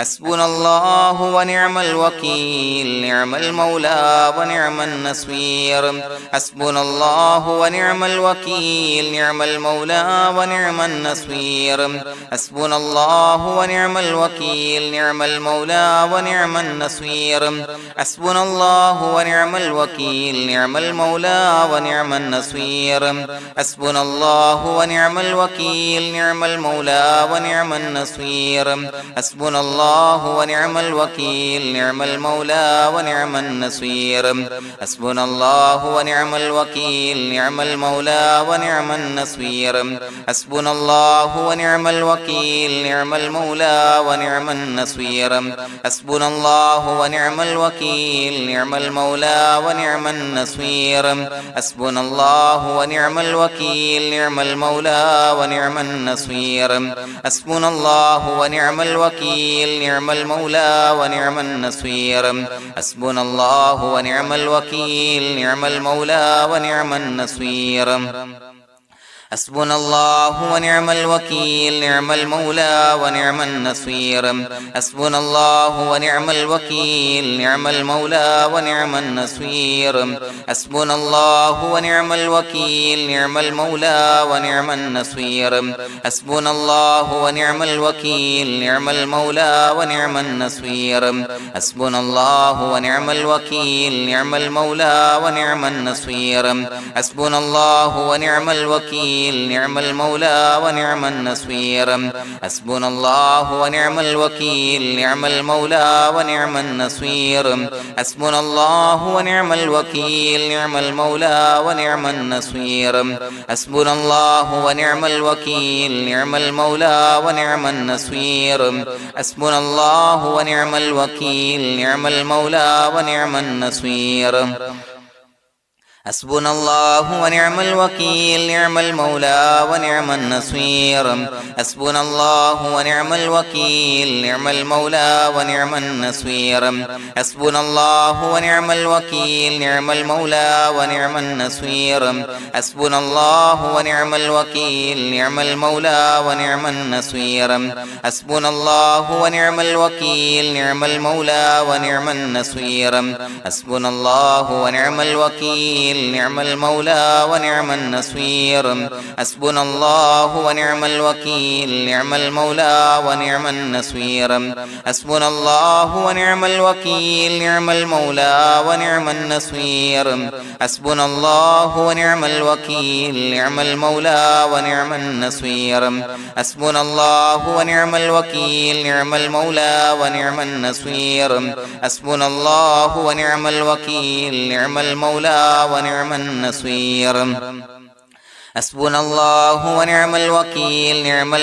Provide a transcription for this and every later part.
حسبنا الله ونعم الوكيل نعم المولى ونعم النصير حسبنا الله ونعم الوكيل نعم المولى ونعم النصير حسبنا الله ونعم الوكيل نعم المولى ونعم النصير حسبنا الله ونعم الوكيل نعم المولى ونعم النصير حسبنا الله ونعم الوكيل نعم المولى ونعم النصير حسبنا الله ونعم الوكيل نعم المولى ونعم النصير حسبنا الله ونعم الوكيل نعم المولى ونعم النصير حسبنا الله ونعم الوكيل نعم المولى ونعم النصير حسبنا الله ونعم الوكيل نعم المولى ونعم النصير حسبنا الله ونعم الوكيل نعم المولى ونعم النصير حسبنا الله ونعم الوكيل نعم المولى ونعم النصير حسبنا الله ونعم الوكيل نعم المولى ونعم النصير حسبنا الله ونعم الوكيل نعم المولى ونعم النصير حسبنا الله ونعم الوكيل نعم المولى ونعم النصير حسبنا الله ونعم الوكيل نعم المولى ونعم النصير حسبنا الله ونعم الوكيل نعم المولى ونعم النصير حسبنا الله ونعم الوكيل نعم المولى ونعم النصير حسبنا الله ونعم الوكيل نعم المولى ونعم النصير حسبنا الله ونعم الوكيل نعم المولى ونعم النصير حسبنا الله ونعم الوكيل نعم المولى ونعم النصير حسبنا الله ونعم الوكيل نعم المولى ونعم النصير حسبنا الله ونعم الوكيل نعم المولى ونعم النصير حسبنا الله ونعم الوكيل نعم المولى ونعم النصير حسبنا الله ونعم الوكيل نعم المولى ونعم النصير حسبنا الله ونعم الوكيل نعم المولى ونعم النصير حسبنا الله ونعم الوكيل نعم المولى ونعم النصير حسبنا الله ونعم الوكيل نعم المولى ونعم النصير حسبنا الله ونعم الوكيل نعم المولى ونعم النصير حسبنا الله ونعم الوكيل نعم المولى ونعم النصير حسبنا الله ونعم الوكيل نعم المولى ونعم النصير حسبنا الله ونعم الوكيل نعم المولى ونعم النصير حسبنا الله ونعم الوكيل نعم المولى ونعم النصير حسبنا الله ونعم الوكيل نعم المولى ونعم النصير حسبنا الله ونعم الوكيل نعم المولى ونعم النصير حسبنا الله ونعم الوكيل نعم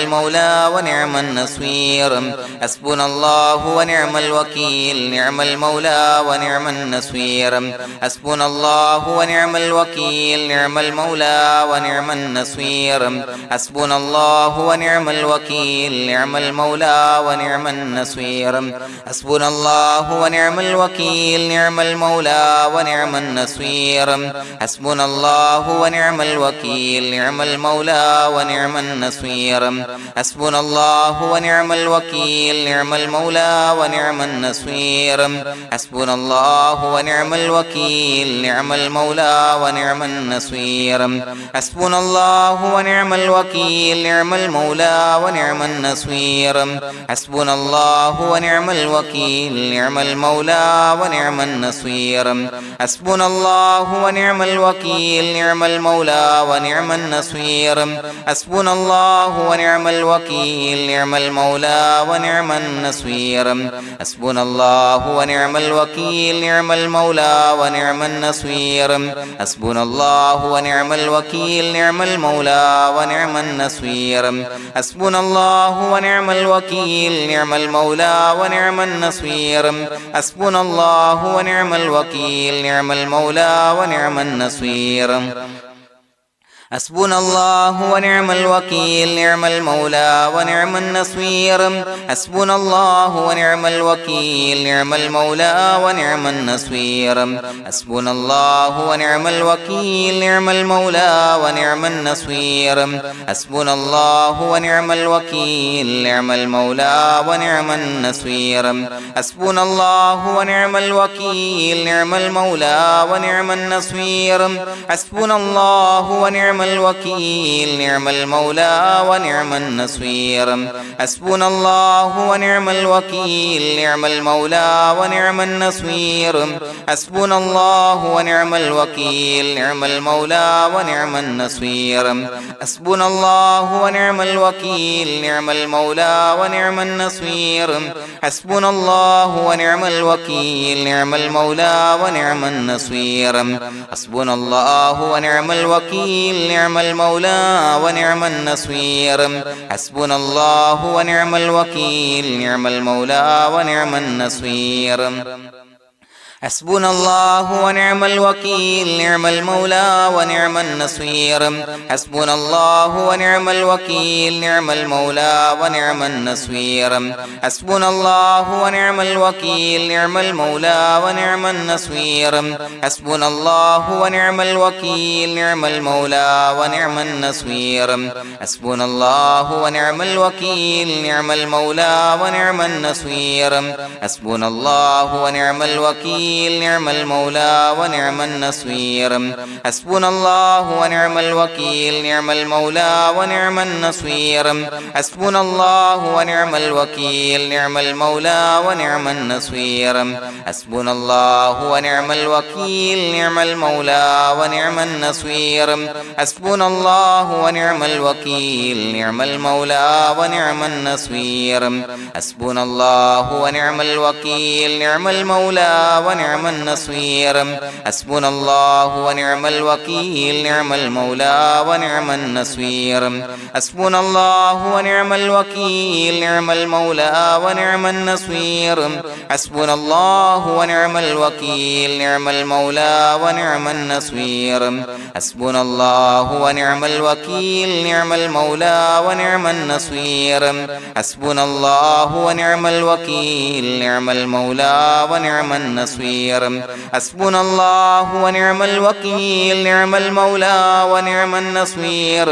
المولى ونعم النصير حسبنا الله ونعم الوكيل نعم المولى ونعم النصير حسبنا الله ونعم الوكيل نعم المولى ونعم النصير حسبنا الله ونعم الوكيل نعم المولى ونعم النصير حسبنا الله ونعم الوكيل نعم المولى ونعم النصير حسبنا الله ونعم الوكيل نعم المولى ونعم النصير حسبنا الله ونعم الوكيل نعم المولى ونعم النصير حسبنا الله ونعم الوكيل نعم المولى ونعم النصير حسبنا الله ونعم الوكيل نعم المولى ونعم النصير حسبنا الله ونعم الوكيل نعم المولى ونعم النصير حسبنا الله ونعم الوكيل نعم المولى ونعم النصير حسبنا الله ونعم الوكيل نعم المولى ونعم النصير حسبنا الله ونعم الوكيل نعم المولى ونعم النصير حسبنا الله ونعم الوكيل نعم المولى ونعم النصير حسبنا الله ونعم الوكيل نعم المولى ونعم النصير حسبنا الله ونعم الوكيل نعم المولى ونعم النصير حسبنا الله ونعم الوكيل نعم المولى ونعم النصير حسبنا الله ونعم الوكيل نعم المولى ونعم النصير حسبنا الله ونعم الوكيل نعم المولى ونعم النصير حسبنا الله ونعم الوكيل نعم المولى ونعم النصير حسبنا الله ونعم الوكيل نعم المولى ونعم النصير حسبنا الله ونعم الوكيل نعم المولى ونعم النصير حسبنا الله ونعم الوكيل نعم المولى ونعم النصير حسبنا الله ونعم الوكيل نعم المولى ونعم النصير حسبنا الله ونعم الوكيل نعم المولى ونعم النصير حسبنا الله ونعم الوكيل نعم المولى ونعم النصير حسبنا الله ونعم الوكيل نعم المولى ونعم النصير حسبنا الله ونعم الوكيل نعم المولى ونعم النصير حسبنا الله ونعم الوكيل نعم المولى ونعم النصير حسبنا الله ونعم الوكيل نعم المولى ونعم النصير حسبنا الله ونعم الوكيل نعم المولى ونعم النصير حسبنا الله ونعم الوكيل نعم المولى ونعم النصير حسبنا الله ونعم الوكيل نعم المولى ونعم النصير حسبنا الله ونعم الوكيل نعم المولى ونعم النصير حسبنا الله ونعم الوكيل نعم المولى ونعم النصير حسبنا الله ونعم الوكيل نعم المولى ونعم النصير حسبنا الله ونعم الوكيل نعم المولى ونعم النصير حسبنا الله ونعم الوكيل نعم المولى ونعم النصير حسبنا الله ونعم الوكيل نعم المولى ونعم النصير حسبنا الله ونعم الوكيل نعم المولى ونعم النصير حسبنا الله ونعم الوكيل نعم المولى ونعم النصير حسبنا الله ونعم الوكيل نعم المولى ونعم النصير حسبنا الله ونعم الوكيل نعم المولى ونعم النصير حسبنا الله ونعم الوكيل نعم المولى ونعم النصير حسبنا الله ونعم الوكيل نعم المولى ونعم النصير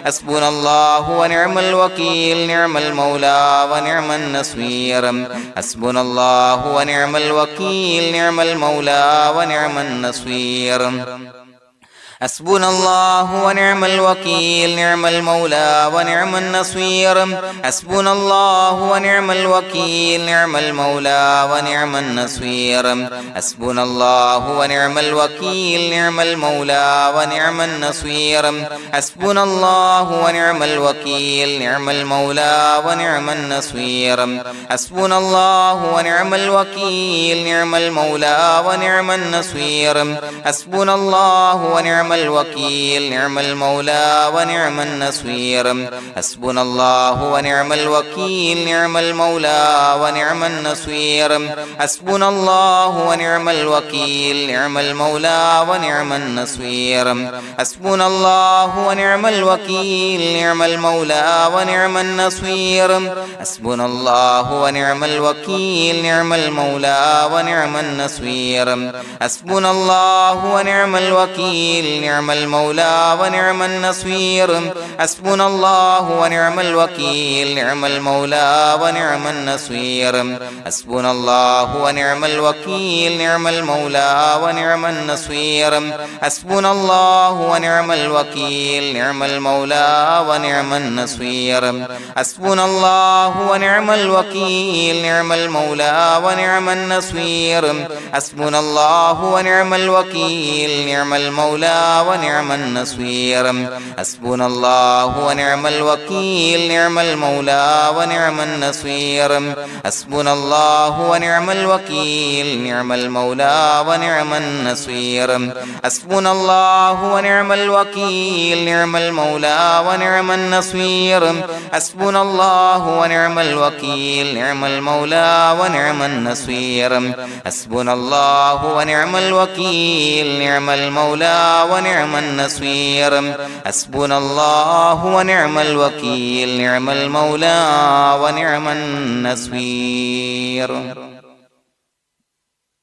حسبنا الله ونعم الوكيل نعم المولى ونعم النصير حسبنا الله ونعم الوكيل نعم المولى ونعم النصير حسبنا الله ونعم الوكيل نعم المولى ونعم النصير حسبنا الله ونعم الوكيل نعم المولى ونعم النصير حسبنا الله ونعم الوكيل نعم المولى ونعم النصير حسبنا الله ونعم الوكيل نعم المولى ونعم النصير حسبنا الله ونعم الوكيل نعم المولى ونعم النصير حسبنا الله ونعم الوكيل نعم المولى ونعم النصير حسبنا الله ونعم الوكيل نعم المولى ونعم النصير حسبنا الله ونعم الوكيل نعم المولى ونعم النصير حسبنا الله ونعم الوكيل نعم المولى ونعم النصير حسبنا الله ونعم الوكيل نعم المولى ونعم النصير حسبنا الله ونعم الوكيل نعم المولى ونعم النصير حسبنا الله ونعم الوكيل نعم المولى ونعم النصير حسبنا الله ونعم الوكيل نعم المولى ونعم النصير حسبنا الله ونعم الوكيل نعم المولى ونعم النصير حسبنا الله ونعم الوكيل نعم المولى ونعم النصير حسبنا الله ونعم الوكيل نعم المولى ونعم النصير حسبنا الله ونعم الوكيل نعم المولى ونعم النصير حسبنا الله ونعم الوكيل نعم المولى ونعم النصير حسبنا الله ونعم الوكيل نعم المولى ونعم النصير حسبنا الله ونعم الوكيل نعم المولى ونعم النصير حسبنا الله ونعم الوكيل نعم المولى ونعم النصير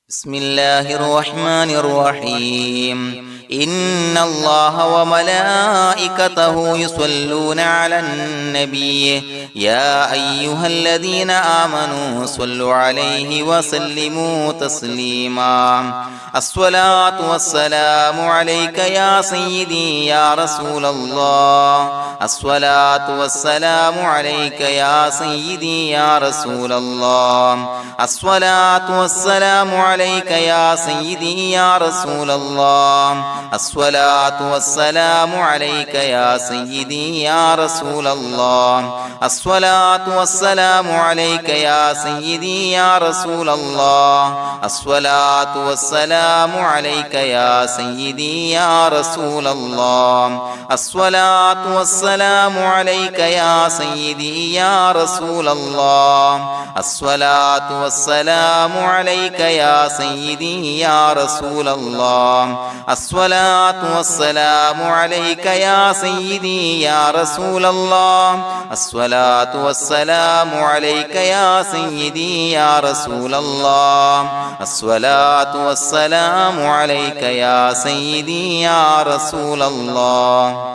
بسم الله الرحمن الرحيم إن الله وملائكته يصلون على النبي يا أيها الذين آمنوا صلوا عليه وسلموا تسليما الصلاة والسلام عليك يا سيدي يا رسول الله الصلاة والسلام عليك يا سيدي يا رسول الله الصلاة والسلام عليك يا سيدي يا رسول الله الصلاة والسلام عليك يا سيدي يا رسول الله الصلاة والسلام عليك يا سيدي يا رسول الله الصلاة والسلام عليك يا سيدي يا رسول الله الصلاة والسلام عليك يا سيدي يا رسول الله الصلاة والسلام عليك يا سيدي يا رسول الله الصلاة والسلام عليك يا سيدي يا رسول الله الصلاة والسلام عليك يا سيدي يا رسول الله الصلاة والسلام عليك يا سيدي يا رسول الله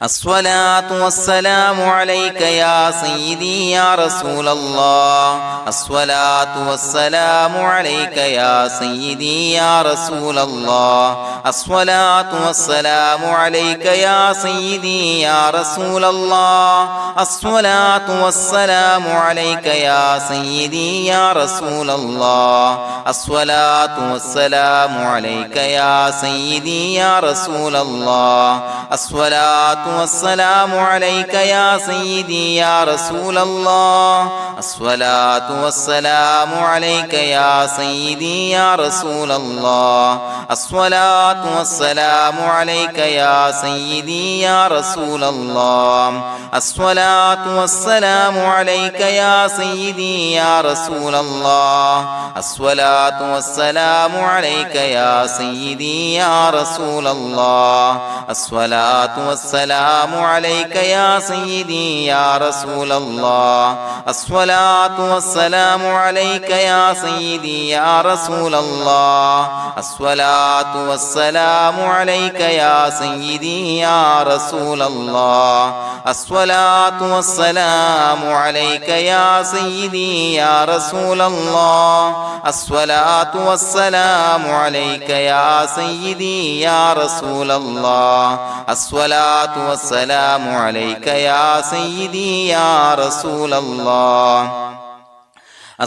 الصلاة والسلام عليك يا سيدي يا رسول الله الصلاة والسلام عليك يا سيدي يا رسول الله الصلاة والسلام عليك يا سيدي يا رسول الله الصلاة والسلام عليك يا سيدي يا رسول الله الصلاة والسلام عليك يا سيدي يا رسول الله الصلاة والسلام عليك يا سيدي يا رسول الله الصلاة والسلام عليك يا سيدي يا رسول الله الصلاة والسلام عليك يا سيدي يا رسول الله الصلاة والسلام عليك يا سيدي يا رسول الله الصلاة والسلام عليك يا سيدي يا رسول الله الصلاة والسلام عليك يا سيدي يا رسول الله الصلاة والسلام عليك يا سيدي يا رسول الله الصلاة والسلام عليك يا سيدي يا رسول الله الصلاة والسلام عليك يا سيدي يا رسول الله الصلاة والسلام عليك يا سيدي يا رسول الله الصلاة والسلام عليك يا سيدي يا رسول الله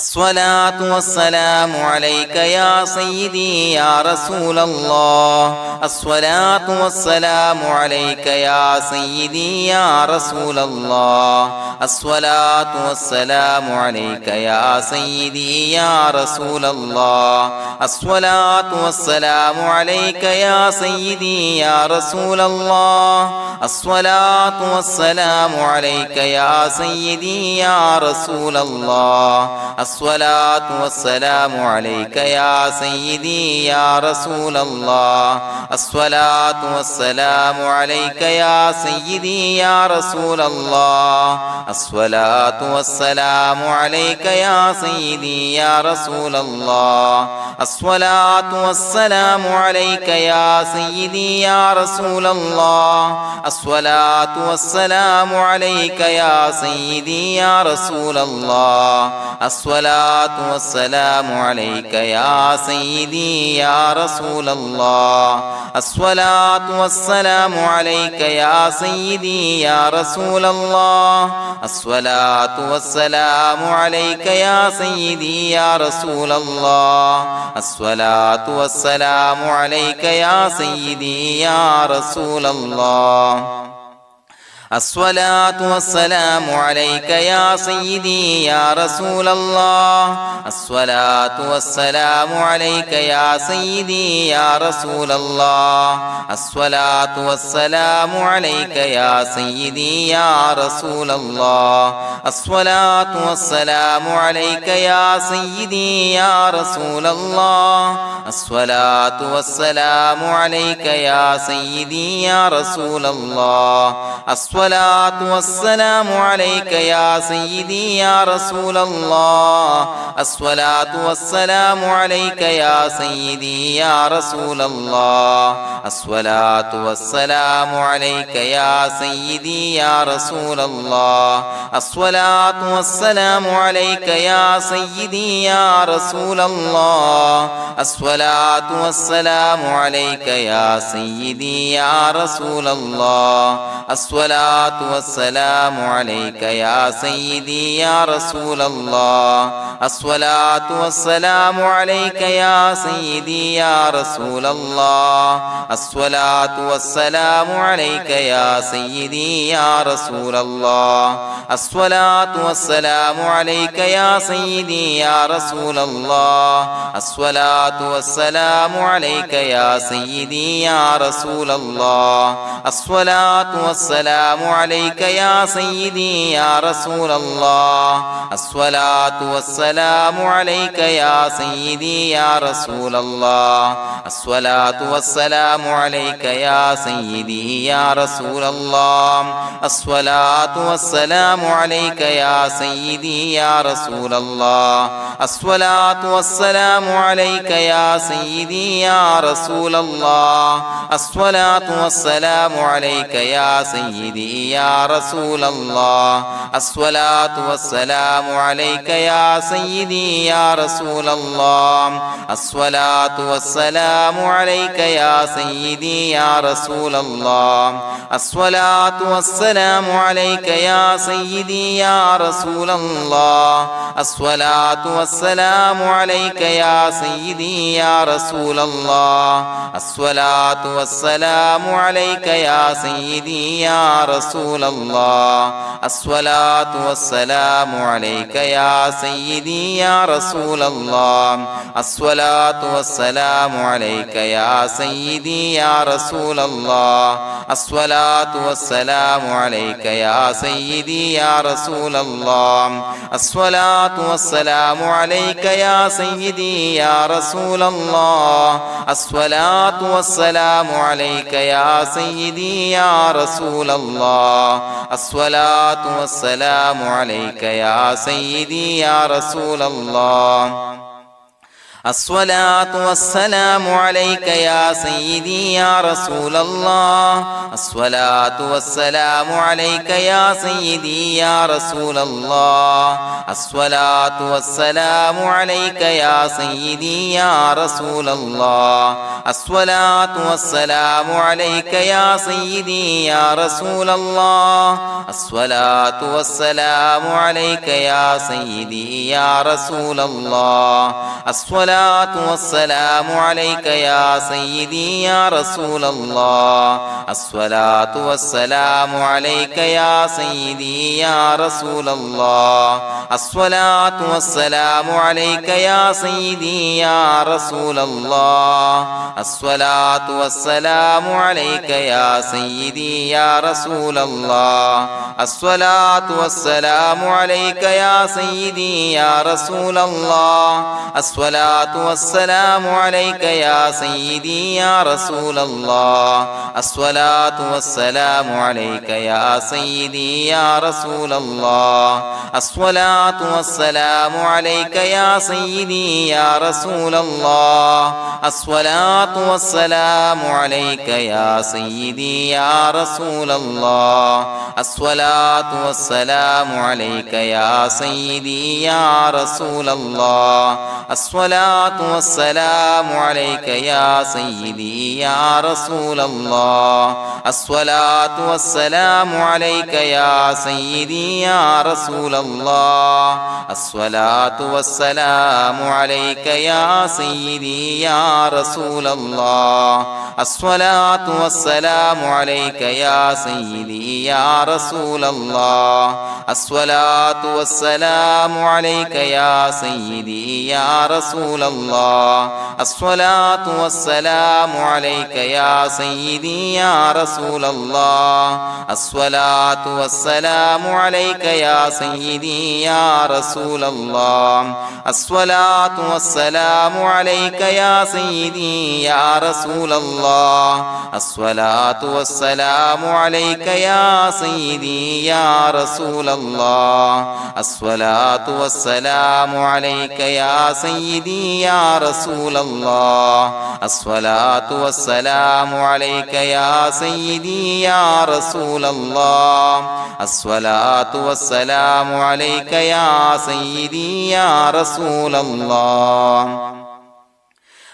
الصلاة والسلام عليك يا سيدي يا رسول الله الصلاة والسلام عليك يا سيدي يا رسول الله الصلاة والسلام عليك يا سيدي يا رسول الله الصلاة والسلام عليك يا سيدي يا رسول الله الصلاة والسلام عليك يا سيدي يا رسول الله الصلاة والسلام عليك يا سيدي يا رسول الله الصلاة والسلام عليك يا سيدي يا رسول الله الصلاة والسلام عليك يا سيدي يا رسول الله الصلاة والسلام عليك يا سيدي يا رسول الله الصلاة والسلام عليك يا سيدي يا رسول الله الصلاة والسلام عليك يا سيدي يا رسول الله الصلاة والسلام عليك يا سيدي يا رسول الله الصلاة والسلام عليك يا سيدي يا رسول الله الصلاة والسلام عليك يا سيدي يا رسول الله الصلاة والسلام عليك يا سيدي يا رسول الله الصلاة والسلام عليك يا سيدي يا رسول الله الصلاة والسلام عليك يا سيدي يا رسول الله الصلاة والسلام عليك يا سيدي يا رسول الله الصلاة والسلام عليك يا سيدي يا رسول الله الصلاة والسلام عليك يا سيدي يا رسول الله الصلاة والسلام عليك يا سيدي يا رسول الله الصلاة والسلام عليك يا سيدي يا رسول الله الصلاة والسلام عليك يا سيدي يا رسول الله الصلاة والسلام عليك يا سيدي يا رسول الله الصلاة والسلام عليك يا سيدي يا رسول الله الصلاة والسلام عليك يا سيدي يا رسول الله الصلاة والسلام عليك يا سيدي يا رسول الله الصلاة والسلام عليك يا سيدي يا رسول الله الصلاة والسلام عليك يا سيدي يا رسول الله الصلاة والسلام عليك يا سيدي يا رسول الله الصلاة والسلام عليك يا سيدي يا رسول الله الصلاة والسلام عليك يا سيدي يا رسول الله الصلاة والسلام عليك يا سيدي يا رسول الله الصلاة والسلام عليك يا سيدي يا رسول الله الصلاة والسلام عليك يا سيدي يا رسول الله الصلاة والسلام عليك يا سيدي يا رسول الله الصلاة والسلام عليك يا سيدي يا رسول الله الصلاة والسلام عليك يا سيدي يا رسول الله الصلاة والسلام عليك يا سيدي يا رسول الله الصلاة والسلام عليك يا سيدي يا رسول الله الصلاة والسلام عليك يا سيدي يا رسول الله الصلاة والسلام عليك يا سيدي يا رسول الله الصلاة والسلام عليك يا سيدي يا رسول الله الصلاة والسلام عليك يا سيدي يا رسول الله الصلاة والسلام عليك يا سيدي يا رسول الله الصلاة والسلام عليك يا سيدي يا رسول الله الصلاة والسلام عليك يا سيدي يا رسول الله الصلاة والسلام عليك يا سيدي يا رسول الله الصلاة والسلام عليك يا سيدي يا رسول الله الصلاة والسلام عليك يا سيدي يا رسول الله الصلاة والسلام عليك يا سيدي يا رسول الله الصلاة والسلام عليك يا سيدي يا رسول الله الصلاة والسلام عليك يا سيدي يا رسول الله الصلاة والسلام عليك يا سيدي يا رسول الله الصلاة والسلام عليك يا سيدي يا رسول الله الصلاة والسلام عليك يا سيدي يا رسول الله الصلاة والسلام عليك يا سيدي يا رسول الله الصلاة والسلام عليك يا سيدي يا رسول الله الصلاة والسلام عليك يا سيدي يا رسول الله الصلاة والسلام عليك يا سيدي يا رسول الله الصلاة والسلام عليك يا سيدي يا رسول الله الصلاة الصلاة والسلام عليك يا سيدي يا رسول الله الصلاة والسلام عليك يا سيدي يا رسول الله الصلاة والسلام عليك يا سيدي يا رسول الله الصلاة والسلام عليك يا سيدي يا رسول الله الصلاة والسلام عليك يا سيدي يا رسول الله الصلاة والسلام عليك يا سيدي يا رسول الله الصلاة والسلام عليك يا سيدي يا رسول الله الصلاة والسلام عليك يا سيدي يا رسول الله الصلاة والسلام عليك يا سيدي يا رسول الله الصلاة والسلام عليك يا سيدي يا رسول الله الصلاة والسلام عليك يا سيدي يا رسول الله الصلاة والسلام عليك يا سيدي يا رسول الله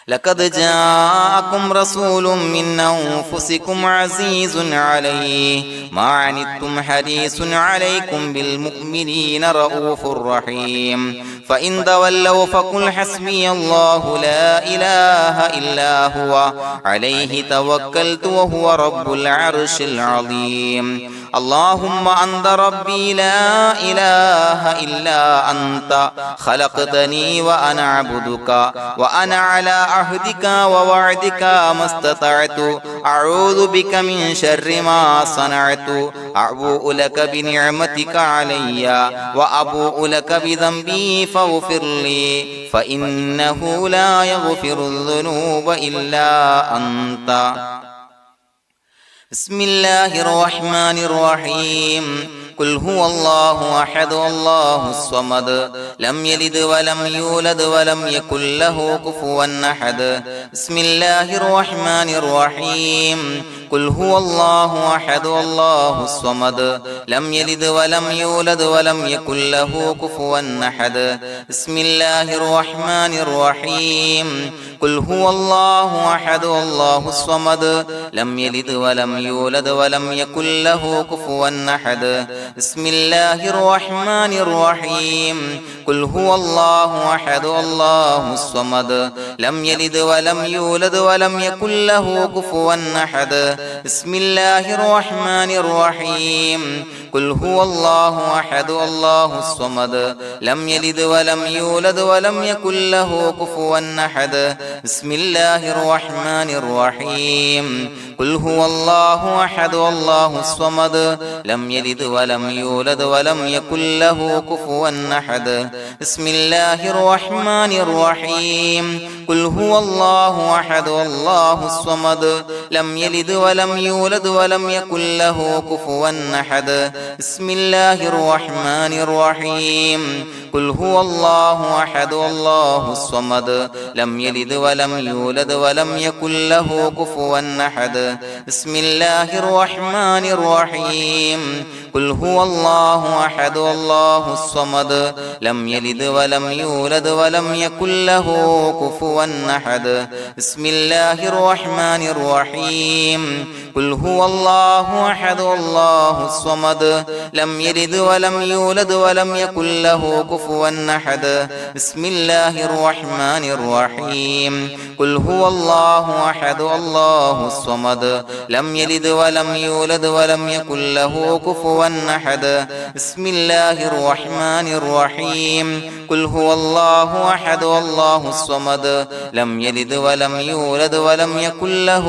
لقد جاءكم رسول من أنفسكم عزيز عليه ما عنتم حريص عليكم بالمؤمنين رؤوف رحيم فإن تولوا فقل حسبي الله لا إله إلا هو عليه توكلت وهو رب العرش العظيم اللهم أنت ربي لا إله إلا أنت خلقتني وأنا عبدك وأنا على عهدك ووعدك ما استطعت أعوذ بك من شر ما صنعت أبوء لك بنعمتك علي وأبوء لك بذنبي فاغفر لي فإنه لا يغفر الذنوب إلا أنت بسم الله الرحمن الرحيم قل هو الله أحد الله الصمد لم يلد ولم يولد ولم يكن له كفوا أحد بسم الله الرحمن الرحيم قل هو الله أحد الله الصمد لم يلد ولم يولد ولم يكن له كفوا أحد بسم الله الرحمن الرحيم قل هو الله أحد الله الصمد لم يلد ولم يولد ولم يكن له كفوا أحد بسم الله الرحمن الرحيم قل هو الله أحد الله الصمد لم يلد ولم يولد ولم يكن له كفوا أحد بسم الله الرحمن الرحيم قل هو الله أحد الله الصمد لم يلد ولم يولد ولم يكن له كفوا أحد بسم الله الرحمن الرحيم قل هو الله أحد الله الصمد لم يلد ولم يولد ولم يكن له كفوا أحد بسم الله الرحمن الرحيم قل هو الله أحد الله الصمد لم يلد ولم يولد ولم يكن له كفوا أحد بسم الله الرحمن الرحيم قل هو الله أحد الله الصمد لم يلد ولم يولد ولم يكن له كفوا أحد بسم الله الرحمن الرحيم قل هو الله أحد الله الصمد لم يلد ولم يولد ولم يكن له كفوا أحد بسم الله الرحمن الرحيم قل هو الله أحد الله الصمد لم يلد ولم يولد ولم يكن له كفوا أحد بسم الله الرحمن الرحيم قل هو الله أحد الله الصمد لم يلد ولم يولد ولم يكن له كفوا أحد بسم الله الرحمن الرحيم قل هو الله أحد الله الصمد لم يلد ولم يولد ولم يكن له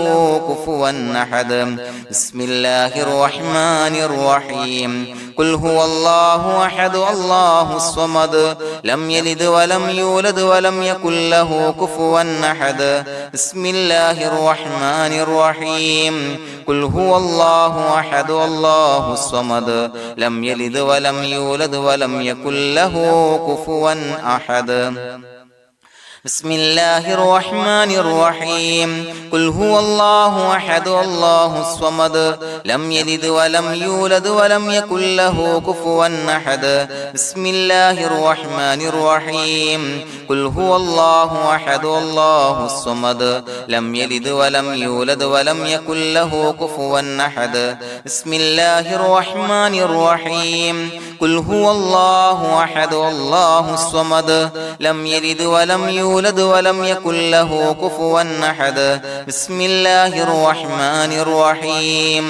كفوا أحد بسم الله الرحمن الرحيم قل هو الله أحد الله الصمد لم يلد ولم يولد ولم يكن له كفوا أحد بسم الله الرحمن الرحيم قل هو الله أحد الله الصمد لم يلد ولم يولد ولم يكن له كفوا أحد بسم الله الرحمن الرحيم قل هو الله أحد الله الصمد لم يلد ولم يولد ولم يكن له كفوا أحد بسم الله الرحمن الرحيم قل هو الله أحد الله الصمد لم يلد ولم يولد ولم يكن له كفوا أحد بسم الله الرحمن الرحيم قل هو الله أحد الله الصمد لم يلد ولم يولد ولم يكن له كفوا أحد بسم الله الرحمن الرحيم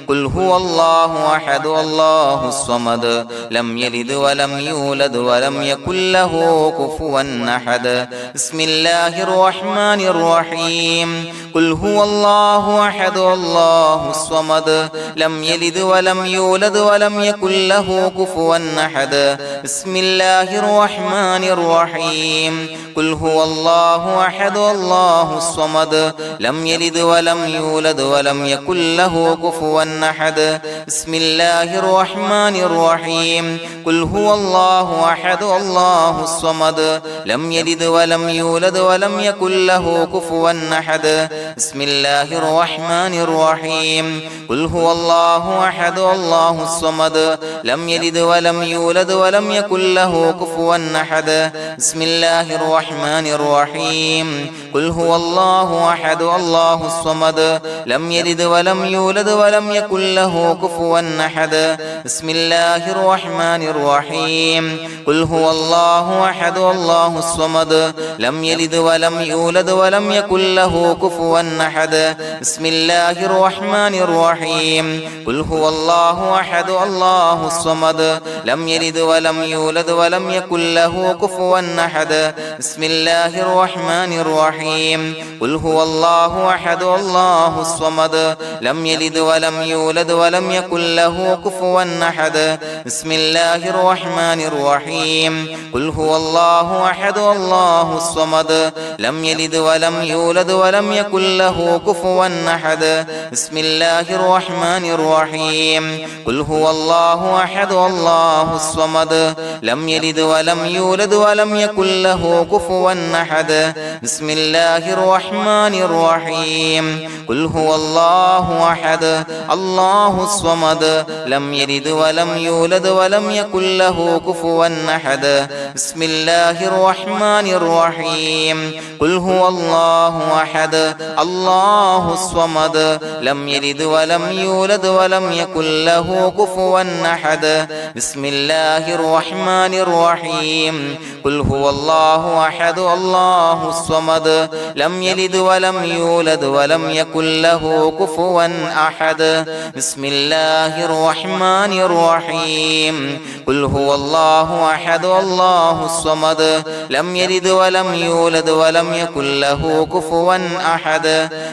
قل هو الله أحد الله الصمد لم يلد ولم يولد ولم يكن له كفوا أحد بسم الله الرحمن الرحيم قل هو الله أحد الله الصمد لم يلد ولم يولد ولم يكن له كفوا أحد بسم الله الرحمن الرحيم قل هو الله أحد الله الصمد لم يلد ولم يولد ولم يكن له كفوا أحد بسم الله الرحمن الرحيم قل هو الله أحد الله الصمد لم يلد ولم يولد ولم يكن له كفوا أحد بسم الله الرحمن الرحيم قل هو الله أحد الله الصمد لم يلد ولم يولد ولم يكن له كفوا أحد بسم الله الرحمن الرحيم قل هو الله أحد الله الصمد لم يلد ولم يولد ولم يكن له كفوا أحد بسم الله الرحمن الرحيم قل هو الله أحد الله الصمد لم يلد ولم يولد ولم يكن له كفوا أحد بسم الله الرحمن الرحيم قل هو الله أحد الله الصمد لم يلد ولم يولد ولم يكن له كفوا أحد بسم الله الرحمن الرحيم قل هو الله أحد الله الصمد لم يلد ولم يولد ولم يكن له كفوا أحد بسم الله الرحمن الرحيم قل هو الله أحد الله الصمد لم يلد ولم يولد ولم يكن له كفوا أحد بسم الله الرحمن الرحيم قل هو الله أحد الله الصمد لم يلد ولم يولد ولم يكن له كفوا أحد بسم الله الرحمن الرحيم قل هو الله أحد الله الصمد لم يلد ولم يولد ولم يكن له كفوا أحد بسم الله الرحمن الرحيم قل هو الله أحد الله الصمد لم يلد ولم يولد ولم يكن له كفوا أحد بسم الله الرحمن الرحيم قل هو الله أحد الله الصمد لم يلد ولم يولد ولم يكن له كفوا أحد بسم الله الرحمن الرحيم قل هو الله أحد الله الصمد لم يلد ولم يولد ولم يكن له كفوا أحد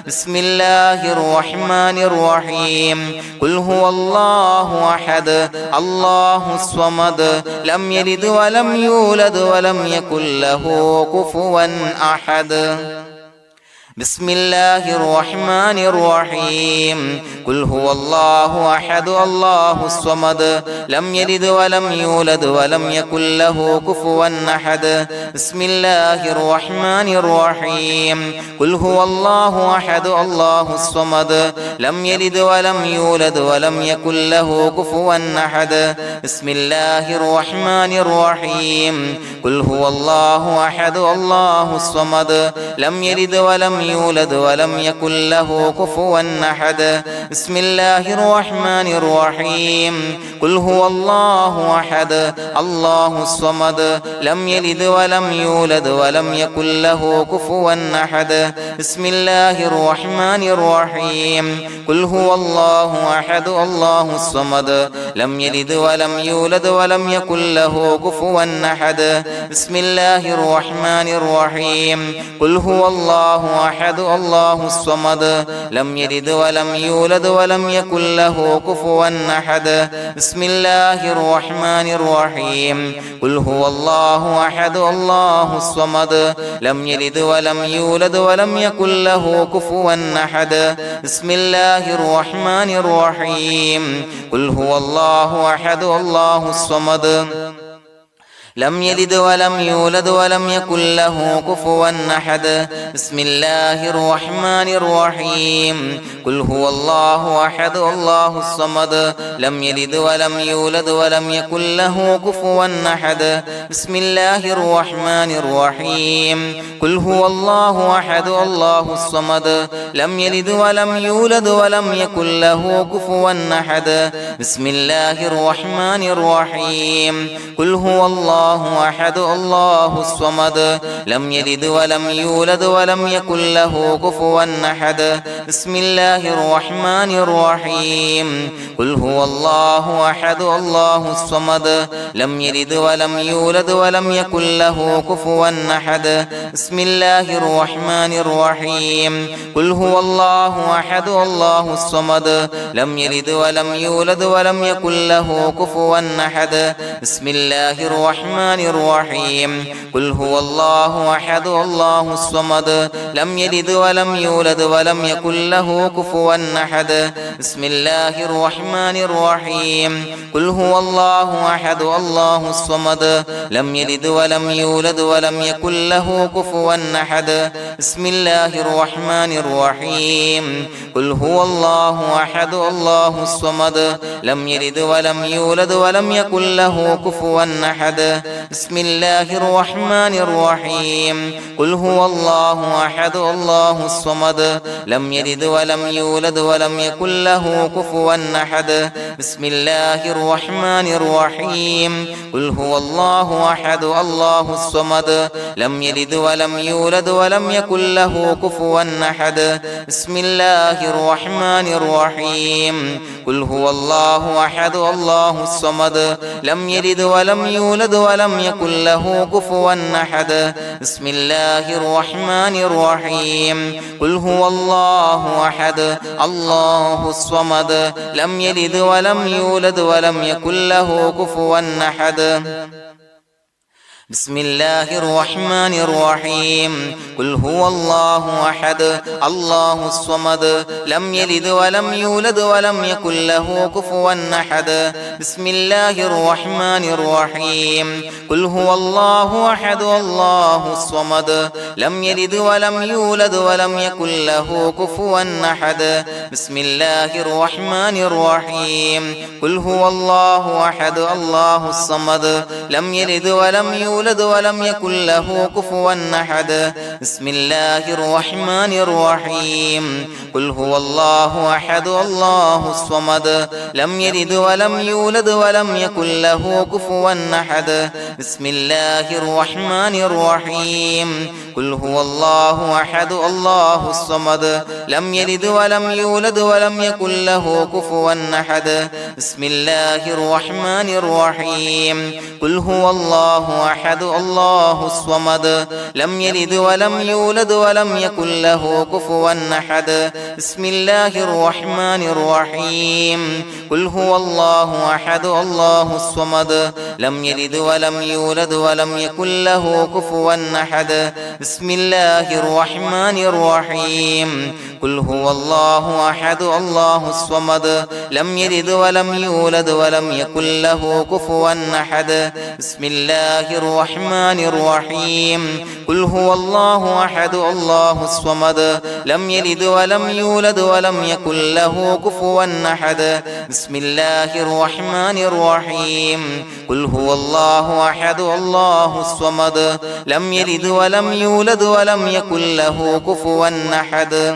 بسم الله الرحمن الرحيم قل هو الله أحد الله الصمد لم يلد ولم يولد ولم يكن له كفوا أحد بسم الله الرحمن الرحيم قل هو الله أحد الله الصمد لم يلد ولم يولد ولم يكن له كفوا أحد بسم الله الرحمن الرحيم قل هو الله أحد الله الصمد لم يلد ولم يولد ولم يكن له كفوا أحد بسم الله الرحمن الرحيم قل هو الله أحد الله الصمد لم يلد ولم يولد ولم يكن له كفوا أحد بسم الله الرحمن الرحيم قل هو الله أحد الله الصمد لم يلد ولم يولد ولم يكن له كفوا أحد بسم الله الرحمن الرحيم قل هو الله أحد الله الصمد لم يلد ولم يولد ولم يكن له كفوا أحد بسم الله الرحمن الرحيم قل هو الله أحد الله الصمد لم يلد ولم يولد ولم يكن له كفوا أحد بسم الله الرحمن الرحيم قل هو الله أحد الله الصمد لم يلد ولم يولد ولم يكن له كفوا أحد بسم الله الرحمن الرحيم قل هو الله أحد الله الصمد لم يلد ولم يولد ولم يكن له كفوا أحد بسم الله الرحمن الرحيم قل هو الله أحد الله الصمد لم يلد ولم يولد ولم يكن له كفوا أحد بسم الله الرحمن الرحيم قل هو الله أحد الله الصمد لم يلد ولم يولد ولم يكن له كفوا أحد بسم الله الرحمن الرحيم قل هو الله أحد الله الصمد لم يلد ولم يولد ولم يكن له كفوا أحد بسم الله الرحمن الرحيم قل هو الله أحد الله الصمد لم يلد ولم يولد ولم يكن له كفوا أحد بسم الله الرحمن الرحيم قل هو الله أحد الله الصمد لم يلد ولم يولد ولم يكن له كفوا أحد بسم الله الرحمن الرحيم قل هو الله أحد الله الصمد لم يلد ولم يولد ولم يكن له كفوا أحد بسم الله الرحمن الرحيم قل هو الله أحد الله الصمد لم يلد ولم يولد ولم يكن له كفوا أحد بسم الله الرحمن الرحيم قل هو الله أحد الله الصمد لم يلد ولم يولد ولم يكن له كفوا أحد بسم الله الرحمن الرحيم قل هو الله أحد الله الصمد لم يلد ولم يولد ولم يكن له كفوا أحد بسم الله الرحمن الرحيم قل هو الله أحد الله الصمد لم يلد ولم يولد ولم يكن له كفوا أحد بسم الله الرحمن الرحيم قل هو الله أحد الله الصمد لم يلد ولم يولد ولم يكن له كفوا أحد بسم الله الرحمن الرحيم قل هو الله أحد الله الصمد لم يلد ولم يولد ولم يكن له كفوا أحد بسم الله الرحمن الرحيم قل هو الله أحد الله الصمد لم يلد ولم يولد ولم يكن له كفوا أحد بسم الله الرحمن الرحيم قل هو الله أحد الله الصمد لم يلد ولم يولد ولم يكن له كفوا أحد بسم الله الرحمن الرحيم قل هو الله أحد الله الصمد لم يلد ولم يولد ولم يكن له كفوا أحد بسم الله الرحمن الرحيم قل هو الله أحد الله الصمد لم يلد ولم يولد ولم يكن له كفوا أحد بسم الله الرحمن الرحيم قل هو الله أحد الله الصمد لم يلد ولم يولد ولم يكن له كفوا أحد بسم الله الرحمن الرحيم قل هو الله أحد الله الصمد لم يلد ولم يولد ولم يكن له كفوا أحد بسم الله الرحمن الرحيم قل هو الله أحد الله الصمد لم يلد ولم يولد ولم يكن له كفوا أحد بسم الله الرحمن الرحيم قل هو الله أحد الله الصمد لم يلد ولم يولد ولم يكن له كفوا أحد بسم الله الرحمن الرحيم قل هو الله أحد الله الصمد لم يلد ولم يولد ولم يكن له كفوا أحد بسم الله الرحمن الرحيم قل هو الله أحد الله الصمد لم يلد ولم يولد ولم يكن له كفوا أحد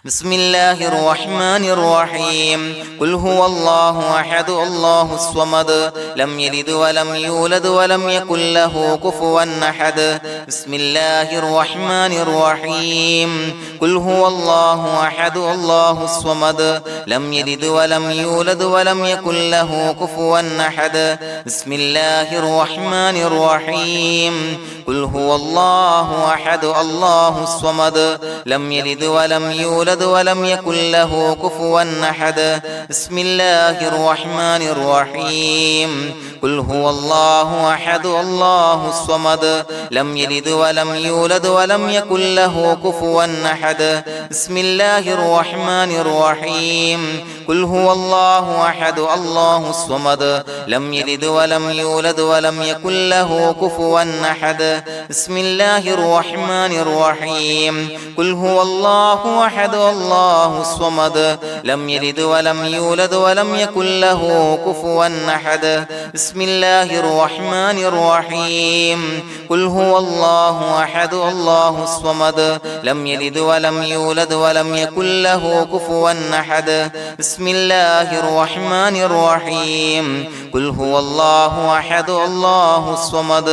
بسم الله الرحمن الرحيم قل هو الله أحد الله الصمد لم يلد ولم يولد ولم يكن له كفوا أحد بسم الله الرحمن الرحيم قل هو الله أحد الله الصمد لم يلد ولم يولد ولم يكن له كفوا أحد بسم الله الرحمن الرحيم قل هو الله أحد الله الصمد لم يلد ولم يولد يولد ولم يكن له كفوا أحد بسم الله الرحمن الرحيم قل هو الله أحد الله الصمد لم يلد ولم يولد ولم يكن له كفوا أحد بسم الله الرحمن الرحيم قل هو الله أحد الله الصمد لم يلد ولم يولد ولم يكن له كفوا أحد بسم الله الرحمن الرحيم قل هو الله أحد الله الصمد لم يلد ولم يولد ولم يكن له كفوا أحد بسم الله الرحمن الرحيم قل هو الله أحد الله الصمد لم يلد ولم يولد ولم يكن له كفوا أحد بسم الله الرحمن الرحيم قل هو الله أحد الله الصمد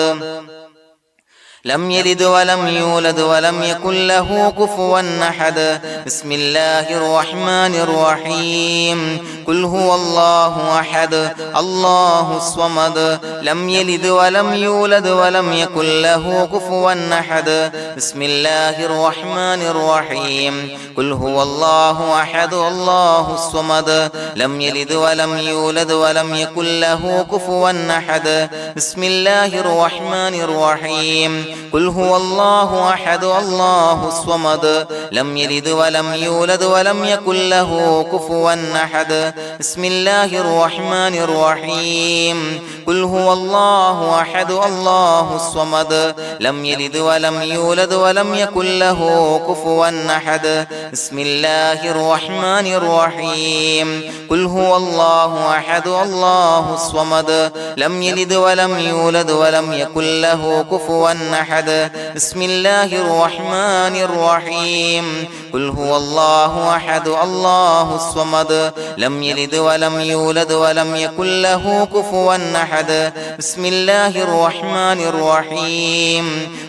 لم يلد ولم يولد ولم يكن له كفوا أحد بسم الله الرحمن الرحيم قل هو الله أحد الله الصمد لم يلد ولم يولد ولم يكن له كفوا أحد بسم الله الرحمن الرحيم قل هو الله أحد الله الصمد لم يلد ولم يولد ولم يكن له كفوا أحد بسم الله الرحمن الرحيم قل هو الله أحد الله الصمد لم يلد ولم يولد ولم يكن له كفوا أحد بسم الله الرحمن الرحيم قل هو الله أحد الله الصمد لم يلد ولم يولد ولم يكن له كفوا أحد بسم الله الرحمن الرحيم قل هو الله أحد الله الصمد لم يلد ولم يولد ولم يكن له كفوا أحد بسم الله الرحمن الرحيم قل هو الله أحد الله الصمد لم يلد ولم يولد ولم يكن له كفوا أحد بسم الله الرحمن الرحيم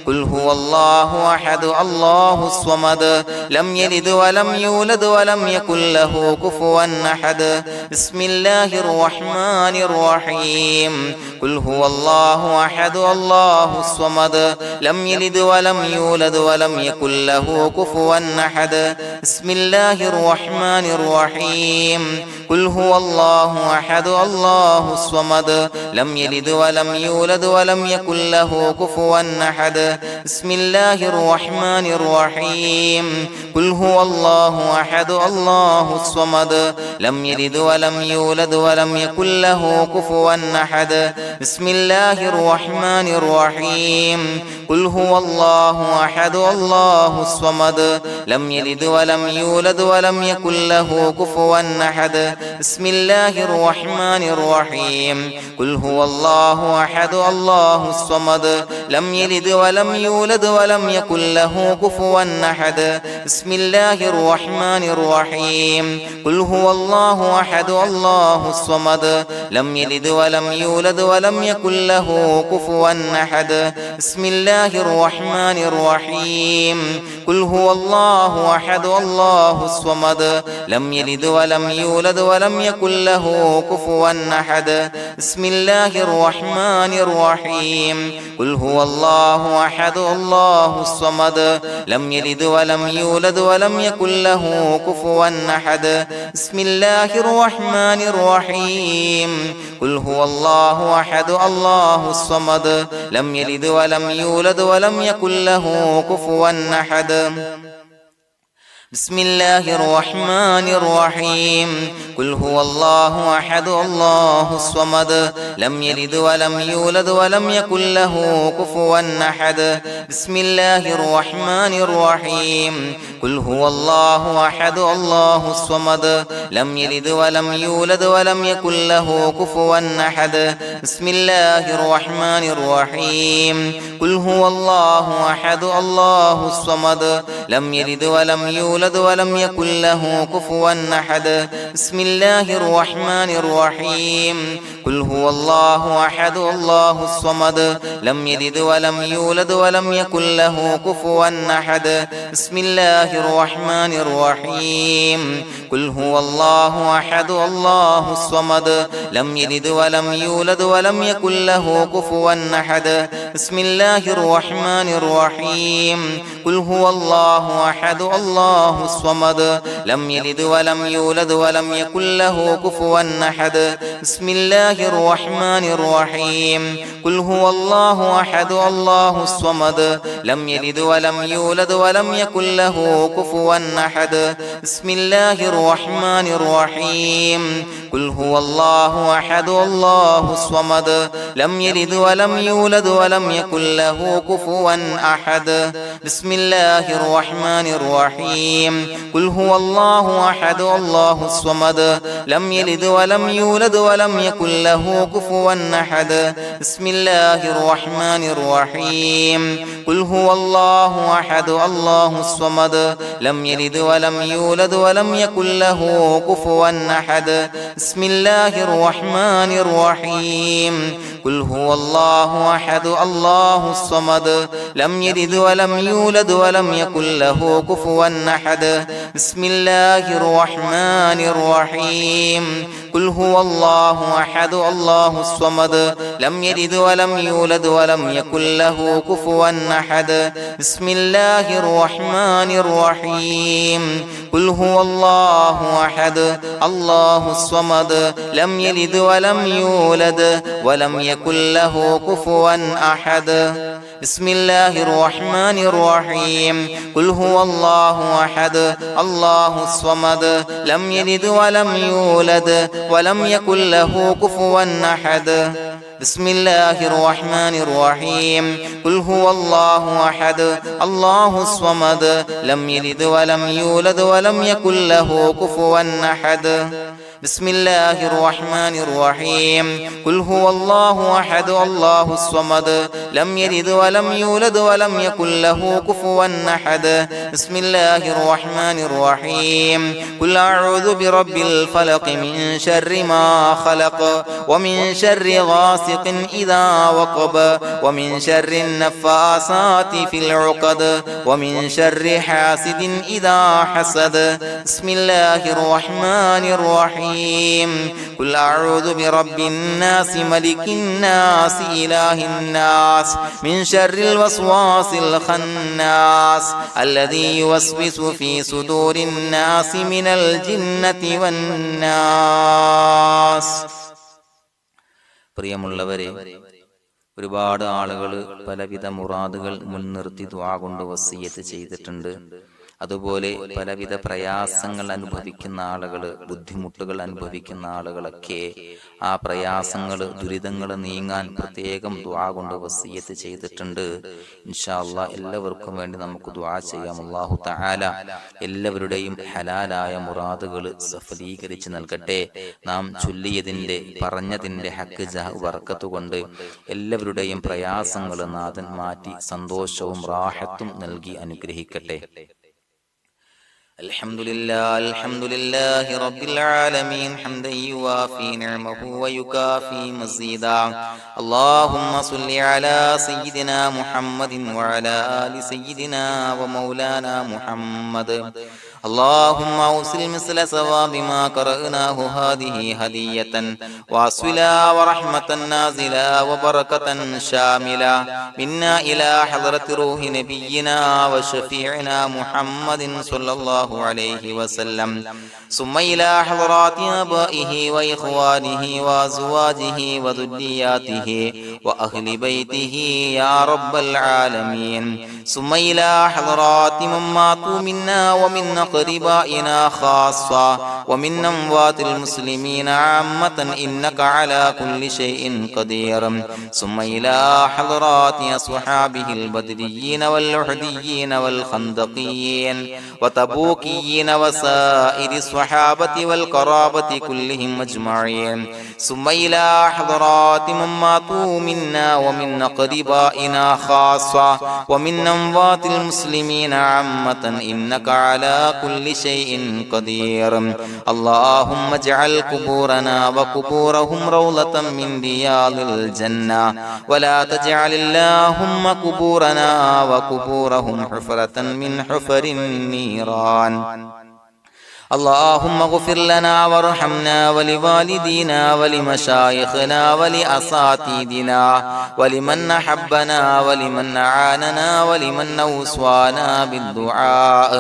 قل هو الله أحد الله الصمد لم يلد ولم يولد ولم يكن له كفوا أحد بسم الله الرحمن الرحيم قل هو الله أحد الله الصمد لم يلد ولم يولد ولم يكن له كفوا أحد بسم الله الرحمن الرحيم قل هو الله أحد الله الصمد لم يلد ولم يولد ولم يكن له كفوا أحد بسم الله الرحمن الرحيم قل هو الله أحد الله الصمد لم يلد ولم يولد ولم يكن له كفوا أحد بسم الله الرحمن الرحيم قل هو الله أحد الله الصمد لم يلد ولم يولد ولم يكن له كفوا أحد بسم الله الرحمن الرحيم قل هو الله أحد الله الصمد لم يلد ولم يولد ولم يكن له كفوا أحد بسم الله الرحمن الرحيم قل هو الله أحد الله الصمد لم يلد ولم يولد ولم يكن له كفوا أحد بسم الله الرحمن الرحيم قل هو الله أحد الله الصمد لم يلد ولم يولد ولم يكن له كفوا أحد بسم الله الرحمن الرحيم قل هو الله أحد الله الصمد لم يلد ولم يولد ولم يكن له كفوا أحد بسم الله الرحمن الرحيم قل هو الله أحد الله الصمد لم يلد ولم يولد ولم يكن له كفوا أحد بسم الله الرحمن الرحيم قل هو الله أحد الله الصمد لم يلد ولم يولد ولم يكن له كفوا أحد بسم الله الرحمن الرحيم قل هو الله أحد الله الصمد لم يلد ولم يولد ولم يكن له كفوا أحد بسم الله الرحمن الرحيم قل هو الله أحد الله الصمد لم يلد ولم يولد ولم يكن له كفوا أحد بسم الله الرحمن الرحيم قل هو الله أحد الله الصمد لم يلد ولم يولد ولم يكن له كفوا أحد بسم الله الرحمن الرحيم قل هو الله أحد الله الصمد لم يلد ولم يولد ولم يكن له كفوا أحد بسم الله الرحمن الرحيم قل هو الله الله أحد الله الصمد لم يلد ولم يولد ولم يكن له كفوا أحد بسم الله الرحمن الرحيم قل هو الله أحد الله الصمد لم يلد ولم يولد ولم يكن له كفوا أحد بسم الله الرحمن الرحيم قل هو الله أحد الله الصمد لم يلد ولم يولد ولم يكن له كفوا أحد بسم الله الرحمن الرحيم قل هو الله أحد الله الصمد لم يلد ولم يولد ولم يكن له كفوا أحد بسم الله الرحمن الرحيم قل هو الله أحد الله الصمد لم يلد ولم يولد ولم يكن له كفوا أحد بسم الله الرحمن الرحيم قل هو الله أحد الله الصمد لم يلد ولم يولد ولم يكن له كفوا أحد بسم الله الرحمن الرحيم قل هو الله أحد الله الصمد لم يلد ولم يولد ولم يكن له كفوا أحد بسم الله الرحمن الرحيم قل هو الله أحد الله الصمد لم يلد ولم يولد ولم يكن له كفوا أحد بسم الله الرحمن الرحيم قل هو الله أحد الله الصمد لم يلد ولم يولد ولم يكن له كفوا أحد بسم الله الرحمن الرحيم قل هو الله أحد الله الصمد لم يلد ولم يولد ولم يكن له كفوا أحد بسم الله الرحمن الرحيم قل هو الله أحد الله الصمد لم يلد ولم يولد ولم يكن له كفوا أحد بسم الله الرحمن الرحيم قل أعوذ برب الفلق من شر ما خلق ومن شر غاسق إذا وقب ومن شر النفاثات في العقد ومن شر حاسد إذا حسد بسم الله الرحمن الرحيم قل أعوذ برب الناس ملك الناس إله الناس من شر الوسواس الخناس الذي يوسوس في صدور الناس من الجنة والناس. പ്രിയമുള്ളവരെ, ഒരുപാട് ആളുകൾ പലവിധ മുറാദുകൾ മുൻനിർത്തി ദുആ കൊണ്ട് വസിയ്യത്ത് ചെയ്തിട്ടുണ്ട്. അതുപോലെ പലവിധ പ്രയാസങ്ങൾ അനുഭവിക്കുന്ന ആളുകൾ, ബുദ്ധിമുട്ടുകൾ അനുഭവിക്കുന്ന ആളുകളൊക്കെ ആ പ്രയാസങ്ങൾ, ദുരിതങ്ങൾ നീങ്ങാൻ പ്രത്യേകം ദുആ കൊണ്ട് വസിയ്യത്ത് ചെയ്തിട്ടുണ്ട്. ഇൻഷാ അല്ലാഹ് എല്ലാവർക്കും വേണ്ടി നമുക്ക് ദുആ ചെയ്യാം. അല്ലാഹു തആല എല്ലാവരുടെയും ഹലാലായ മുറാദുകൾ സഫലീകരിച്ച് നൽകട്ടെ. നാം ചൊല്ലിയതിന്റെ, പറഞ്ഞതിന്റെ ഹക്ക് ജാഹ് ബർക്കത്ത് കൊണ്ട് എല്ലാവരുടെയും പ്രയാസങ്ങൾ നാഥൻ മാറ്റി സന്തോഷവും റാഹത്തും നൽകി അനുഗ്രഹിക്കട്ടെ. الحمد لله رب العالمين حمدا يوافي نعمه ويكافي مزيدا. اللهم صل على سيدنا محمد وعلى آل سيدنا ومولانا محمد. اللهم أوصل مثل ثواب ما قرأناه هذه هدية واصلا ورحمة نازلا وبركة شاملة منا إلى حضرة روح نبينا وشفيعنا محمد صلى الله عليه وسلم، ثم إلى حضرات آبائه وإخوانه وأزواجه وذرياته وأهل بيته يا رب العالمين، ثم إلى حضرات من ماتوا منا ومن أقربائنا خاصة ومن أموات المسلمين عامة إنك على كل شيء قدير، ثم إلى حضرات أصحابه البدريين والأحديين والخندقيين وتبوكيين وسائر الصحابة والقرابة كلهم أجمعين، ثم إلى حضرات من ماتوا منا ومن أقربائنا خاصة ومن أموات المسلمين عامة إنك على كل شيء قدير. اللهم اجعل قبورنا وقبورهم روضة من رياض الجنة، ولا تجعل اللهم قبورنا وقبورهم حفرة من حفر النيران. اللهم اغفر لنا وارحمنا ولوالدينا ولمشايخنا ولأساتذتنا ولمن أحبنا ولمن أعاننا ولمن أوصانا بالدعاء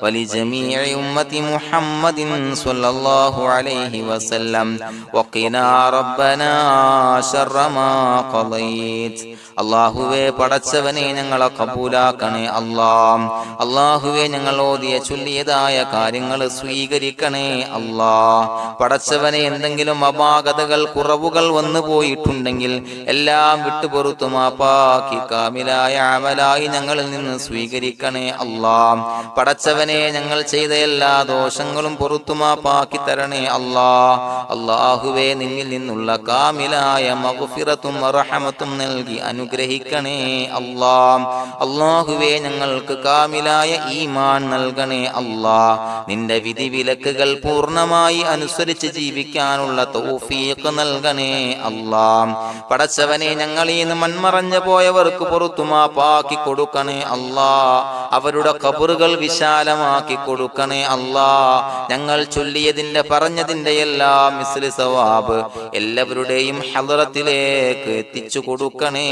ولجميع أمة محمد صلى الله عليه وسلم وقنا ربنا شر ما قضيت. അള്ളാഹുവേ പടച്ചവനെ ഞങ്ങളെ കബൂലാക്കണേ അല്ലാഹ്. അള്ളാഹുവേ ഞങ്ങൾ ഓതിയ ചൊല്ലിയതായ കാര്യങ്ങൾ സ്വീകരിക്കണേ അല്ലാഹ്. പടച്ചവനെ എന്തെങ്കിലും അപാകതകൾ കുറവുകൾ വന്നു പോയിട്ടുണ്ടെങ്കിൽ എല്ലാം വിട്ടുപൊറുത്തു മാപ്പാക്കി കാമിലായ അമലായി ഞങ്ങളിൽ നിന്ന് സ്വീകരിക്കണേ അല്ലാഹ്. പടച്ചവനെ ഞങ്ങൾ ചെയ്ത എല്ലാ ദോഷങ്ങളും പൊറുത്തു മാപ്പാക്കി തരണേ അല്ലാഹ്. അള്ളാഹുവേ നിന്നിൽ നിന്നുള്ള കാമിലായ മഗ്ഫിറത്തും റഹമത്തും നൽകി അനുഗ്രഹിക്കണേ അല്ലാഹ്. അല്ലാഹുവേ ഞങ്ങൾക്ക് കാമിലായ ഈമാൻ നൽകണേ അല്ലാഹ്. നിന്റെ വിധി വിലക്കുകൾ പൂർണ്ണമായി അനുസരിച്ച് ജീവിക്കാനുള്ള തൗഫീഖ് നൽകണേ അല്ലാഹ്. പടച്ചവനെ ഞങ്ങളിൽ നിന്ന് മൺമറഞ്ഞു പോയവർക്ക് പുറത്തു മാപ്പാക്കി കൊടുക്കണേ അല്ലാഹ്. അവരുടെ ഖബറുകൾ വിശാലമാക്കി കൊടുക്കണേ അല്ലാഹ്. ഞങ്ങൾ ചൊല്ലിയതിന്റെ പറഞ്ഞതിന്റെ എല്ലാം മിസ്ലി സവാബ് എല്ലാവരുടെയും ഹളറത്തിലേക്ക് എത്തിച്ചു കൊടുക്കണേ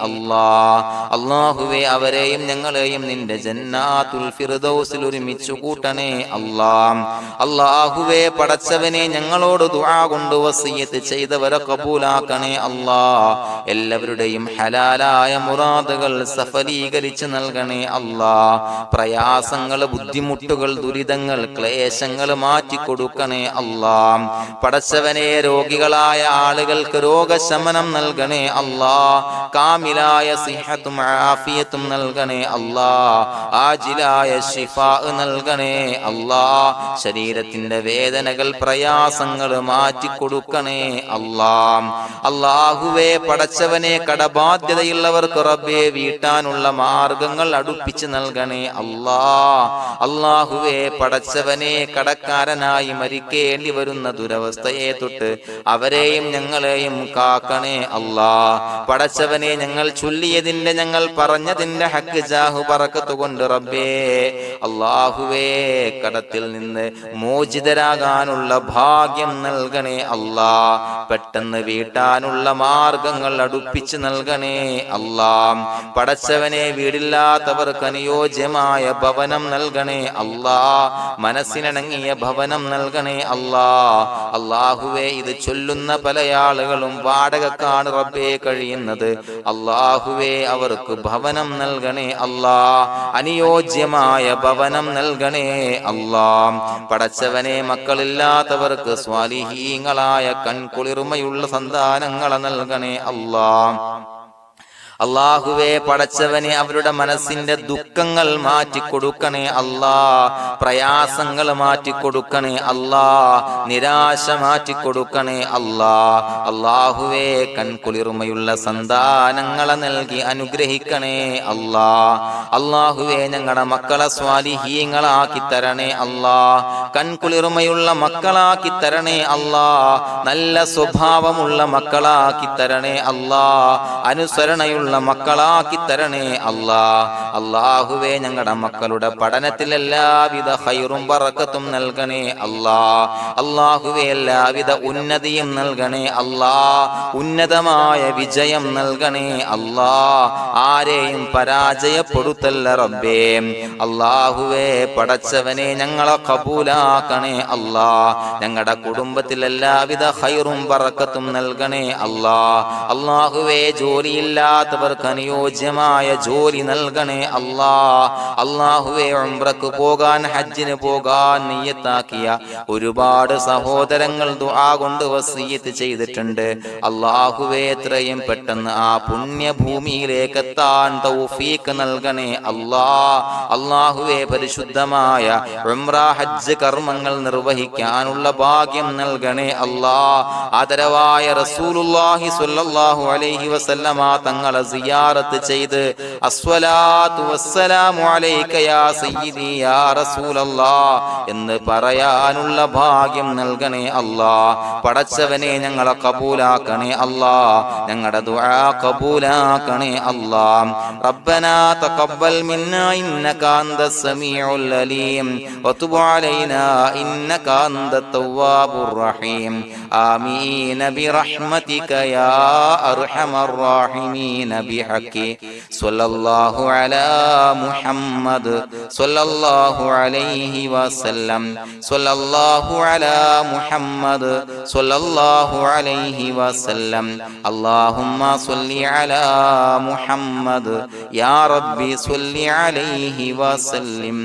അല്ലാഹ്. അല്ലാഹുവേ അവരെയും ഞങ്ങളെയും നിന്റെ ജന്നാത്തുൽ ഫിർദൗസിൽ ഒരുമിച്ചു കൂട്ടണേ അല്ലാഹ്. അല്ലാഹുവേ പടച്ചവനെ ഞങ്ങളോട് ദുആ കൊണ്ട് വസിയത്ത് ചെയ്തവരെ കബൂലാക്കണേ അല്ലാഹ്. എല്ലാവരുടെയും ഹലാലായ മുറാദുകൾ സഫലീകരിച്ച് നൽകണേ അല്ലാഹ്. പ്രയാസങ്ങൾ, ബുദ്ധിമുട്ടുകൾ, ദുരിതങ്ങൾ, ക്ലേശങ്ങൾ മാറ്റിക്കൊടുക്കണേ അല്ലാഹ്. പടച്ചവനെ രോഗികളായ ആളുകൾക്ക് രോഗശമനം നൽകണേ അല്ലാഹ്. കാമിലായ സിഹത്തും ആഫിയത്തും നൽകണേ അല്ലാഹ്. ആജിലായ ശിഫാ നൽകണേ അല്ലാഹ്. ശരീരത്തിന്റെ വേദനകൾ, പ്രയാസങ്ങൾ മാറ്റിക്കൊടുക്കണേ അല്ലാഹ്. അല്ലാഹുവേ പടച്ചവനെ കടബാധ്യതയുള്ളവർക്ക് റബ്ബേ വീട്ടാനുള്ള മാർഗങ്ങൾ അടുപ്പിച്ച് നൽകണേ അല്ലാഹ്. അല്ലാഹുവേ പടച്ചവനെ കടക്കാരനായി മരിക്കേണ്ടി വരുന്ന ദുരവസ്ഥയെ തൊട്ട് അവരെയും ഞങ്ങളെയും കാക്കണേ അല്ലാഹ്. പടച്ചവനെ ഞങ്ങൾ ചൊല്ലിയതിന്റെ, ഞങ്ങൾ പറഞ്ഞതിന്റെ ഹക്ക് ജാഹു ബറക്കത്ത് കൊണ്ട് റബ്ബേ അല്ലാഹുവേ കടത്തിൽ നിന്ന് മോചിതരാകാനുള്ള ഭാഗ്യം നൽകണേ അല്ലാഹ്. പെട്ടെന്ന് വീട്ടാനുള്ള മാർഗങ്ങൾ അടുപ്പിച്ച് നൽകണേ അല്ലാഹ്. പടച്ചവനെ വീടില്ലാത്തവർക്ക് അനുയോജ്യമായ ഭവനം നൽകണേ അല്ലാഹ്. മനസ്സിനിണങ്ങിയ ഭവനം നൽകണേ അല്ലാഹ്. അല്ലാഹുവേ ഇത് ചൊല്ലുന്ന പല ആളുകളും വാടകക്കാണ് റബ്ബേ കഴിയുന്നത്. അല്ലാഹുവേ അവർക്ക് ഭവനം നൽകണേ അല്ലാഹ്. അനുയോജ്യമായ ഭവനം നൽകണേ അല്ലാഹ്. പടച്ചവനെ മക്കളില്ലാത്തവർക്ക് സ്വാലിഹീങ്ങളായ കൺകുളിർമയുള്ള സന്താനങ്ങളെ നൽകണേ അല്ലാഹ്. അല്ലാഹുവേ പടച്ചവനെ അവരുടെ മനസ്സിന്റെ ദുഃഖങ്ങൾ മാറ്റിക്കൊടുക്കണേ അല്ലാഹ്. പ്രയാസങ്ങൾ മാറ്റിക്കൊടുക്കണേ അല്ലാഹ്. നിരാശ മാറ്റിക്കൊടുക്കണേ അല്ലാഹ്. അല്ലാഹുവേ കൺകുളിർമയുള്ള സന്താനങ്ങളെ നൽകി അനുഗ്രഹിക്കണേ അല്ലാഹ്. അല്ലാഹുവേ ഞങ്ങളുടെ മക്കളെ സ്വാലിഹീങ്ങളാക്കി തരണേ അല്ലാഹ്. കൺകുളിർമയുള്ള മക്കളാക്കി തരണേ അല്ലാഹ്. നല്ല സ്വഭാവമുള്ള മക്കളാക്കി തരണേ അല്ലാഹ്. അനുസരണയുള്ള മക്കളാക്കി തരണേ അല്ലാഹ്. അല്ലാഹുവേ ഞങ്ങളുടെ മക്കളുടെ പഠനത്തിൽ എല്ലാവിധ ഖൈറും ബറക്കത്തും നൽകണേ അല്ലാഹ്. അല്ലാഹുവേ എല്ലാവിധ ഉന്നതിയും നൽകണേ അല്ലാഹ്. ഉന്നതമായ വിജയം നൽകണേ അല്ലാഹ്. ആരെയും പരാജയപ്പെടുത്തല്ല റബ്ബേ. അല്ലാഹുവേ പടച്ചവനെ ഞങ്ങളെ കബൂലാക്കണേ അല്ലാഹ്. ഞങ്ങളുടെ കുടുംബത്തിൽ എല്ലാവിധ ഖൈറും ബറക്കത്തും നൽകണേ അല്ലാഹ്. അല്ലാഹുവേ ജോലിയില്ലാത്ത അനുയോജ്യമായ ജോലി നൽകണേ അല്ലാഹ്. അല്ലാഹുവേ ഉംറക്ക് പോകാൻ, ഹജ്ജിന് പോകാൻ നിയ്യത്താക്കിയ ഒരുപാട് സഹോദരങ്ങൾ ദുആ കൊണ്ട് വസിയത്ത് ചെയ്തിട്ടുണ്ട്. അല്ലാഹുവേ എത്രയും പെട്ടെന്ന് ആ പുണ്യഭൂമിയിലേക്ക് എത്താൻ തൗഫീഖ് നൽകണേ അല്ലാഹ്. അല്ലാഹുവേ പരിശുദ്ധമായ ഉംറ ഹജ്ജ് കർമ്മങ്ങൾ നിർവഹിക്കാനുള്ള ഭാഗ്യം നൽകണേ അല്ലാഹ്. ആദരവായ റസൂലുള്ളാഹി സ്വല്ലല്ലാഹു അലൈഹി വസല്ലമ തങ്ങളെ സിയാറത്ത് ചെയ്ത് അസ്സലാത്തു വസ്സലാമു അലൈക യാ സയ്യിദി യാ റസൂലല്ലാഹ് എന്ന് പറയാനുള്ള ഭാഗ്യം നൽകണേ അല്ലാഹ്. പടച്ചവനെ ഞങ്ങളെ കബൂലാക്കണേ അല്ലാഹ്, ഞങ്ങളുടെ ദുആ കബൂലാക്കണേ അല്ലാഹ്. റബ്ബനാ തഖബ്ബൽ മിന്നാ ഇന്നക അന്തസ് സമീഉൽ അലീം വതുബ് അലൈനാ ഇന്നക അന്തത് തവ്വാബുർ റഹീം. ആമീൻ ബിറഹ്മതിക യാ അർഹമർ റഹീമീൻ ബിഹഖി സ്വല്ലല്ലാഹു അലാ മുഹമ്മദ് സ്വല്ലല്ലാഹു അലൈഹി വസല്ലം സ്വല്ലല്ലാഹു അലാ മുഹമ്മദ് സ്വല്ലല്ലാഹു അലൈഹി വസല്ലം. അല്ലാഹുമ്മ സ്വല്ലി അലാ മുഹമ്മദ് യാ റബ്ബി സ്വല്ലി അലൈഹി വസല്ലം.